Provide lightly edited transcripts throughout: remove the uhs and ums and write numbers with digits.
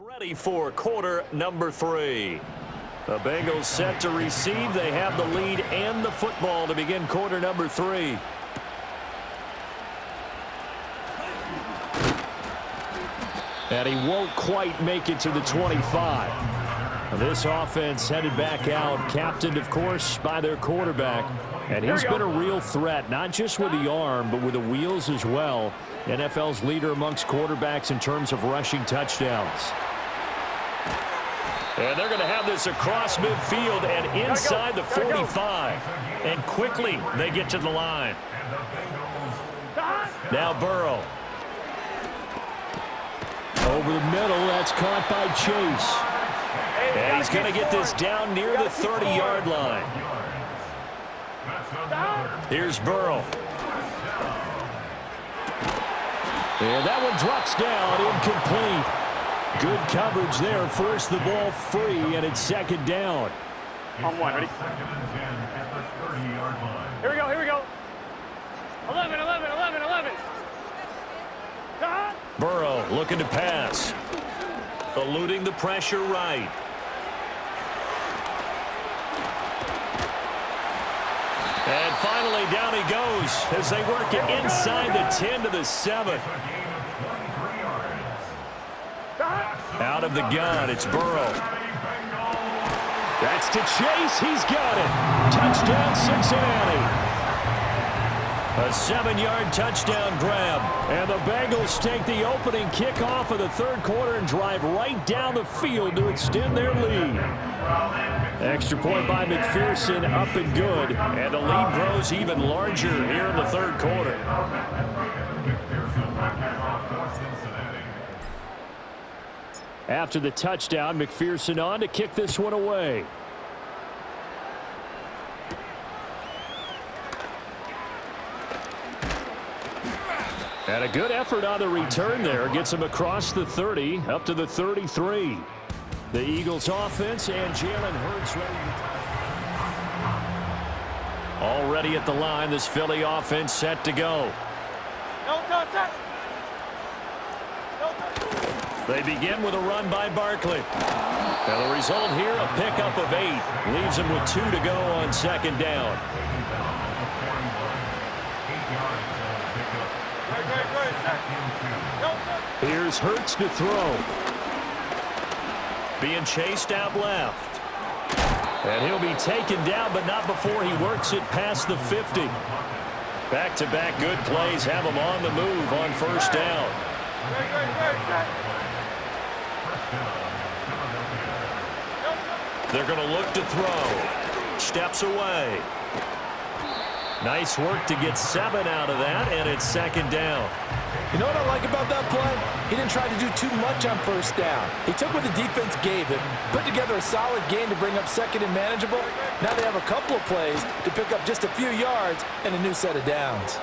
Ready for quarter number 3. The Bengals set to receive. They have the lead and the football to begin quarter number 3. And he won't quite make it to the 25. This offense headed back out, captained, of course, by their quarterback. And he's been a real threat, not just with the arm, but with the wheels as well. NFL's leader amongst quarterbacks in terms of rushing touchdowns. And they're going to have this across midfield and inside the 45. And quickly they get to the line. Now Burrow. Over the middle, that's caught by Chase. And he's going to get this down near the 30-yard line. Here's Burrow. And that one drops down, incomplete. Good coverage there, forced the ball free, and it's second down. On one, ready? Here we go, here we go. 11, 11, 11, 11. Burrow looking to pass. Eluding the pressure right. And finally down he goes as they work it inside the 10 to the 7. Out of the gun, it's Burrow. That's to Chase. He's got it. Touchdown, Cincinnati. A 7-yard touchdown grab. And the Bengals take the opening kickoff of the third quarter and drive right down the field to extend their lead. Extra point by McPherson, up and good. And the lead grows even larger here in the third quarter. After the touchdown, McPherson on to kick this one away. And a good effort on the return there. Gets him across the 30, up to the 33. The Eagles offense and Jalen Hurts already at the line. This Philly offense set to go. They begin with a run by Barkley. And the result here, a pickup of 8. Leaves him with 2 to go on second down. Here's Hurts to throw. Being chased out left. And he'll be taken down, but not before he works it past the 50. Back-to-back good plays have him on the move on first down. They're going to look to throw. Steps away. Nice work to get 7 out of that, and it's second down. You know what I like about that play? He didn't try to do too much on first down. He took what the defense gave him, put together a solid game to bring up second and manageable. Now they have a couple of plays to pick up just a few yards and a new set of downs.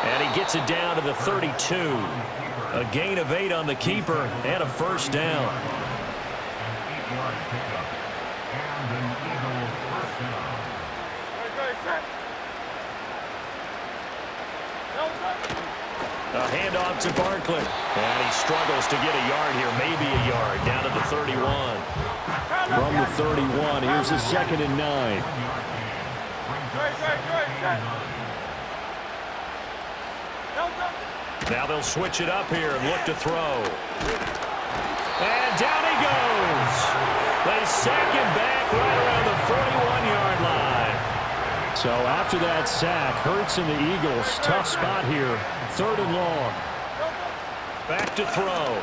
And he gets it down to the 32. A gain of 8 on the keeper and a first down. A handoff to Barkley. And he struggles to get a yard here, maybe a yard, down to the 31. From the 31, here's a 2nd and 9. Now they'll switch it up here and look to throw. And down he goes. They sack him back right around the 41-yard line. So after that sack, Hurts and the Eagles, tough spot here. 3rd and long. Back to throw.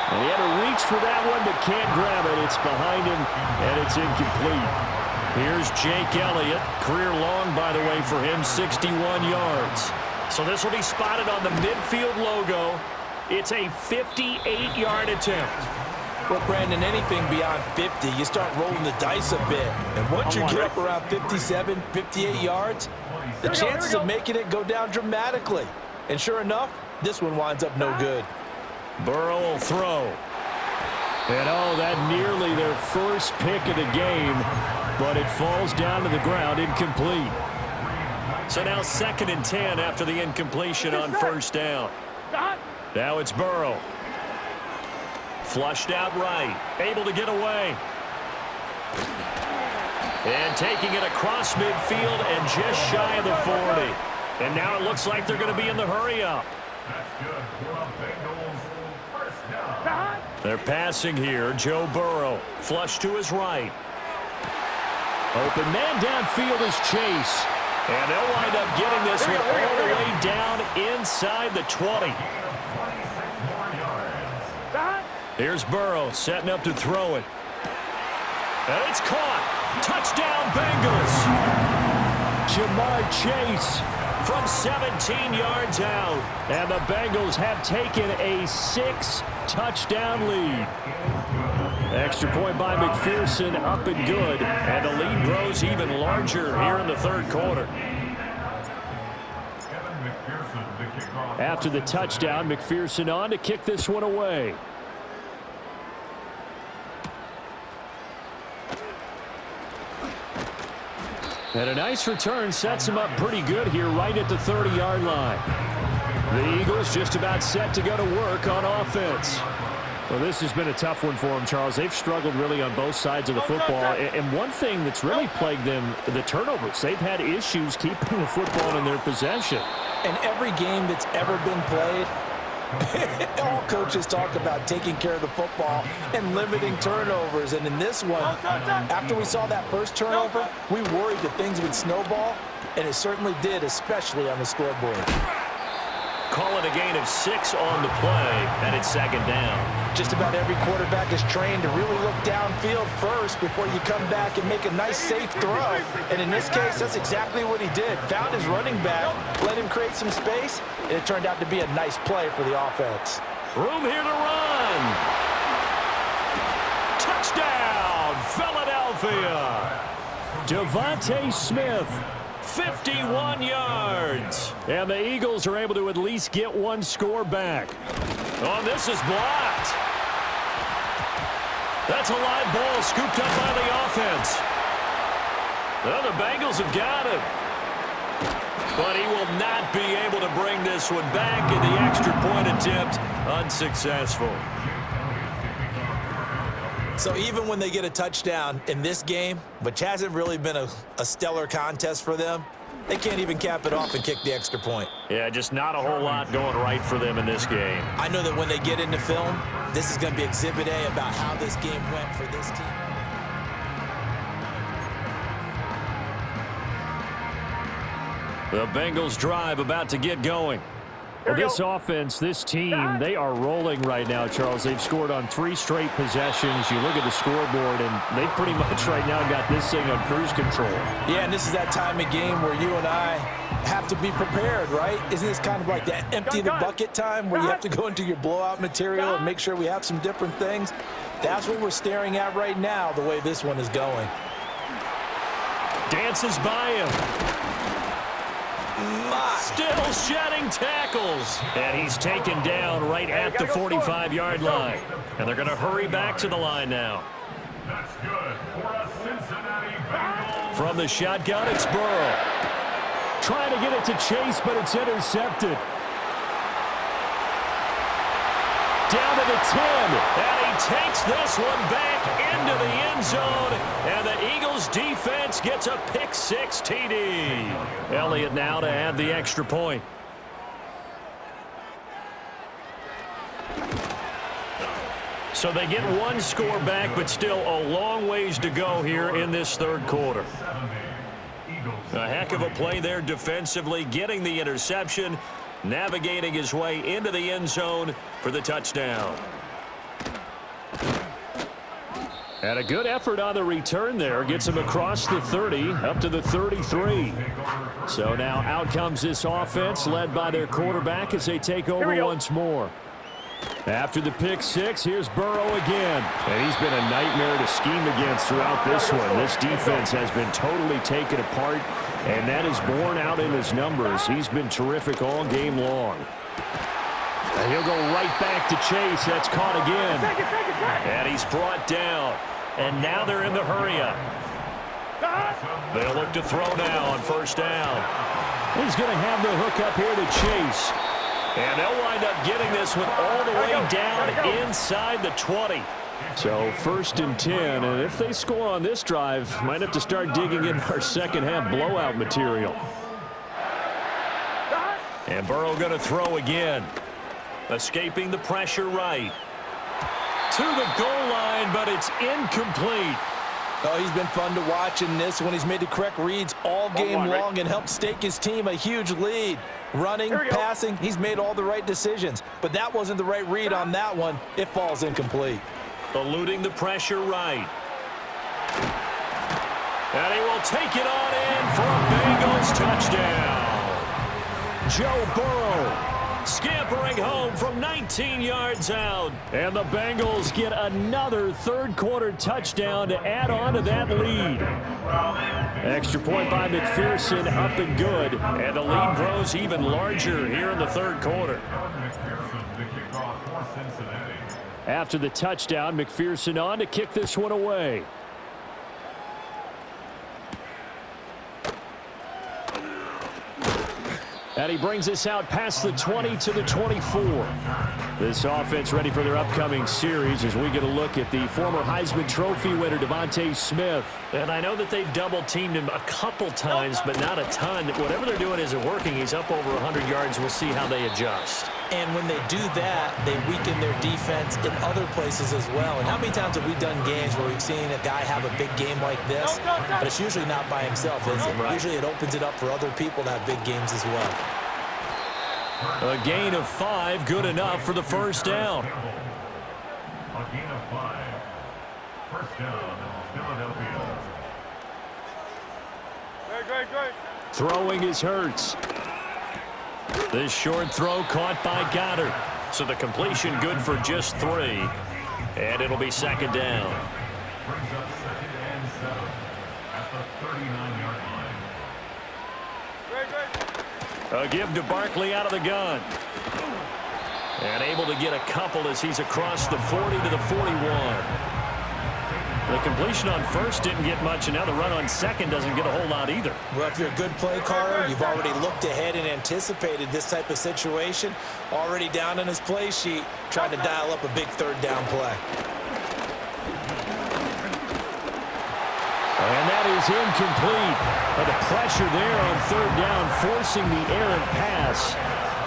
And he had to reach for that one, but can't grab it. It's behind him, and it's incomplete. Here's Jake Elliott. Career long, by the way, for him, 61 yards. So this will be spotted on the midfield logo. It's a 58-yard attempt. Well, Brandon, anything beyond 50, you start rolling the dice a bit. And once you get up around 57, 58 yards, the chances of making it go down dramatically. And sure enough, this one winds up no good. Burrow will throw. And oh, that nearly their first pick of the game, but it falls down to the ground, incomplete. So now 2nd and 10 after the incompletion on first down. Now it's Burrow. Flushed out right. Able to get away. And taking it across midfield and just shy of the 40. And now it looks like they're going to be in the hurry-up. They're passing here. Joe Burrow. Flush to his right. Open man downfield is Chase. And they'll wind up getting this one all the way down inside the 20. Here's Burrow setting up to throw it. And it's caught. Touchdown, Bengals. Jamar Chase from 17 yards out. And the Bengals have taken a 6-touchdown lead. Extra point by McPherson, up and good. And the lead grows even larger here in the third quarter. After the touchdown, McPherson on to kick this one away. And a nice return sets him up pretty good here right at the 30-yard line. The Eagles just about set to go to work on offense. Well, this has been a tough one for them, Charles. They've struggled really on both sides of the football. And one thing that's really plagued them, the turnovers. They've had issues keeping the football in their possession. In every game that's ever been played, all coaches talk about taking care of the football and limiting turnovers. And in this one, after we saw that first turnover, we worried that things would snowball, and it certainly did, especially on the scoreboard. Call it a gain of 6 on the play, and it's second down. Just about every quarterback is trained to really look downfield first before you come back and make a nice, safe throw. And in this case, that's exactly what he did. Found his running back, let him create some space, and it turned out to be a nice play for the offense. Room here to run. Touchdown, Philadelphia. Devontae Smith. 51 yards. And the Eagles are able to at least get one score back. Oh, this is blocked. That's a live ball scooped up by the offense. Well, the Bengals have got him. But he will not be able to bring this one back, and the extra point attempt unsuccessful. So even when they get a touchdown in this game, which hasn't really been a stellar contest for them, they can't even cap it off and kick the extra point. Yeah, just not a whole lot going right for them in this game. I know that when they get into film, this is going to be Exhibit A about how this game went for this team. The Bengals drive about to get going. Well, this offense, this team, they are rolling right now, Charles. They've scored on 3 straight possessions. You look at the scoreboard, and they pretty much right now got this thing on cruise control. Yeah, and this is that time of game where you and I have to be prepared, right? Isn't this kind of like that empty the bucket time where you have to go into your blowout material and make sure we have some different things? That's what we're staring at right now, the way this one is going. Dances by him. Still shedding tackles. And he's taken down right at the 45-yard line. And they're going to hurry back to the line now. That's good for a Cincinnati Bengals. From the shotgun, it's Burrow. Trying to get it to Chase, but it's intercepted. Down to the 10. And he takes this one back into the end zone. And the Eagles defense gets a pick-6 TD. Elliott now to add the extra point. So they get one score back, but still a long ways to go here in this third quarter. A heck of a play there defensively, getting the interception, navigating his way into the end zone for the touchdown. And a good effort on the return there. Gets him across the 30, up to the 33. So now out comes this offense, led by their quarterback as they take over once more. After the pick-6, here's Burrow again. And he's been a nightmare to scheme against throughout this one. This defense has been totally taken apart, and that is borne out in his numbers. He's been terrific all game long. And he'll go right back to Chase. That's caught again. And he's brought down. And now they're in the hurry-up. They'll look to throw now on first down. He's going to have the hook up here to Chase. And they'll wind up getting this one all the way down inside the 20. So 1st and 10, and if they score on this drive, might have to start digging in our second half blowout material. And Burrow going to throw again. Escaping the pressure right. To the goal line, but it's incomplete. Oh, he's been fun to watch in this one. He's made the correct reads all game long and helped stake his team a huge lead. Running, passing, he's made all the right decisions. But that wasn't the right read on that one. It falls incomplete. Eluding the pressure right. And he will take it on in for a Bengals touchdown. Joe Burrow scampering home from 19 yards out. And the Bengals get another third-quarter touchdown to add on to that lead. Extra point by McPherson, up and good. And the lead grows even larger here in the third quarter. After the touchdown, McPherson on to kick this one away. And he brings us out past the 20 to the 24. This offense ready for their upcoming series as we get a look at the former Heisman Trophy winner, Devontae Smith. And I know that they've double-teamed him a couple times, but not a ton. Whatever they're doing isn't working. He's up over 100 yards. We'll see how they adjust. And when they do that, they weaken their defense in other places as well. And how many times have we done games where we've seen a guy have a big game like this, but it's usually not by himself, is it? Right. Usually it opens it up for other people to have big games as well. A gain of 5, good enough for the first down. A gain of 5. First down, Philadelphia. Great. Throwing is Hurts. This short throw caught by Goddard. So the completion good for just 3. And it'll be second down. Brings up 2nd and 7 at the 39-yard line. A give to Barkley out of the gun. And able to get a couple as he's across the 40 to the 41. The completion on first didn't get much, and now the run on second doesn't get a whole lot either. Well, if you're a good play caller, you've already looked ahead and anticipated this type of situation. Already down on his play sheet, trying to dial up a big third down play. And that is incomplete. But the pressure there on third down, forcing the errant pass.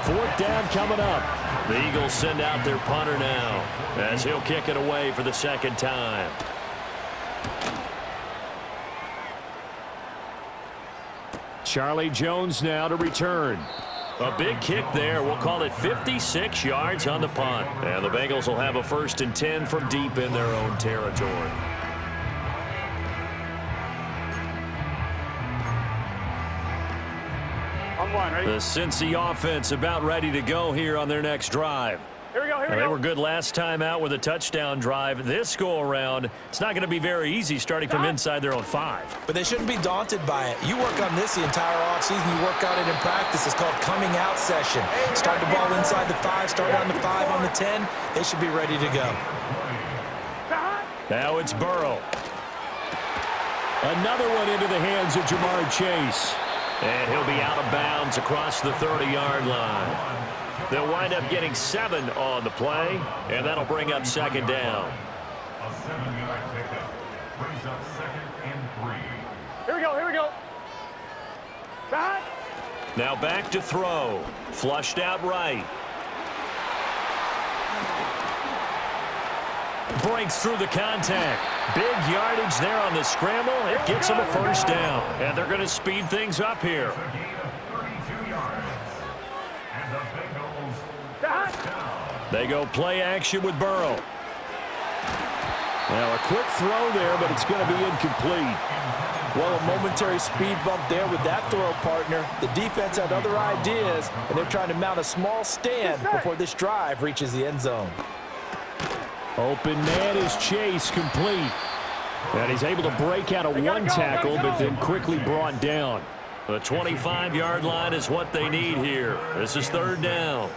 Fourth down coming up. The Eagles send out their punter now as he'll kick it away for the second time. Charlie Jones now to return. A big kick there. We'll call it 56 yards on the punt. And the Bengals will have a 1st and 10 from deep in their own territory. The Cincy offense about ready to go here on their next drive. Here we go. They were good last time out with a touchdown drive. This go-around, it's not going to be very easy starting from inside their own 5. But they shouldn't be daunted by it. You work on this the entire offseason. You work on it in practice. It's called coming out session. Start the ball inside the 5, start on the 5, on the 10. They should be ready to go. Now it's Burrow. Another one into the hands of Jamar Chase. And he'll be out of bounds across the 30-yard line. They'll wind up getting 7 on the play, and that'll bring up second down. A 7-yard pickup brings up 2nd and 3. Here we go. Back. Now back to throw. Flushed out right. Breaks through the contact. Big yardage there on the scramble. It gets them a first down. And they're going to speed things up here. A gain of 32 yards. And the Bengals touchdown. They go play action with Burrow. Now a quick throw there, but it's going to be incomplete. Well, a momentary speed bump there with that throw partner. The defense had other ideas, and they're trying to mount a small stand before this drive reaches the end zone. Open man is Chase, complete. And he's able to break out of one tackle, but then quickly brought down. The 25-yard line is what they need here. This is third down.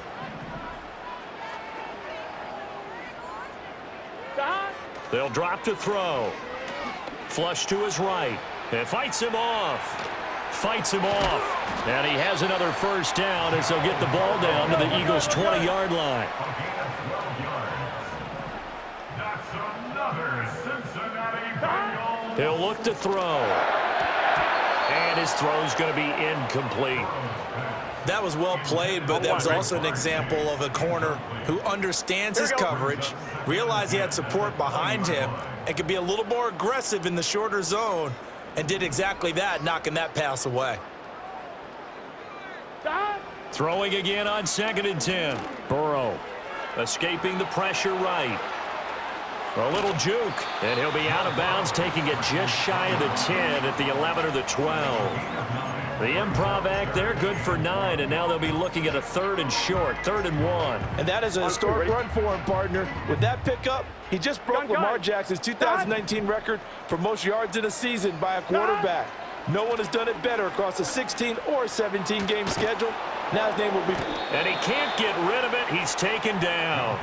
They'll drop to throw. Flush to his right. And fights him off. Fights him off. And he has another first down as he'll get the ball down to the Eagles' 20-yard line. A gain of 12 yards. That's another Cincinnati Bengals. He'll look to throw. And his throw's going to be incomplete. That was well played, but that was also an example of a corner who understands his coverage, realized he had support behind him, and could be a little more aggressive in the shorter zone, and did exactly that, knocking that pass away. Throwing again on 2nd and 10. Burrow escaping the pressure right. A little juke, and he'll be out of bounds, taking it just shy of the 10 at the 11 or the 12. The improv act, they're good for 9, and now they'll be looking at a 3rd and short, 3rd and 1. And that is a historic run for him, partner. With that pickup, he just broke Lamar Jackson's 2019 record for most yards in a season by a quarterback. No one has done it better across a 16 or 17-game schedule. Now his name will be... And he can't get rid of it. He's taken down.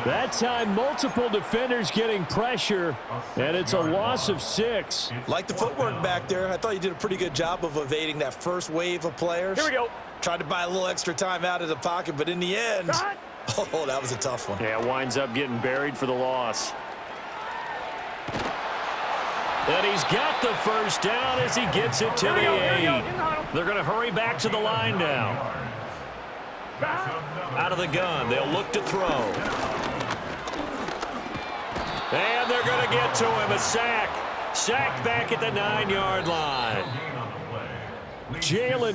That time, multiple defenders getting pressure, and it's a loss of 6. Like the footwork back there, I thought he did a pretty good job of evading that first wave of players. Here we go. Tried to buy a little extra time out of the pocket, but in the end, oh, that was a tough one. Yeah, winds up getting buried for the loss. And he's got the first down as he gets it to the 8. They're going to hurry back to the line now. Out of the gun, they'll look to throw. And they're going to get to him, a sack. Sacked back at the 9-yard line. Jalen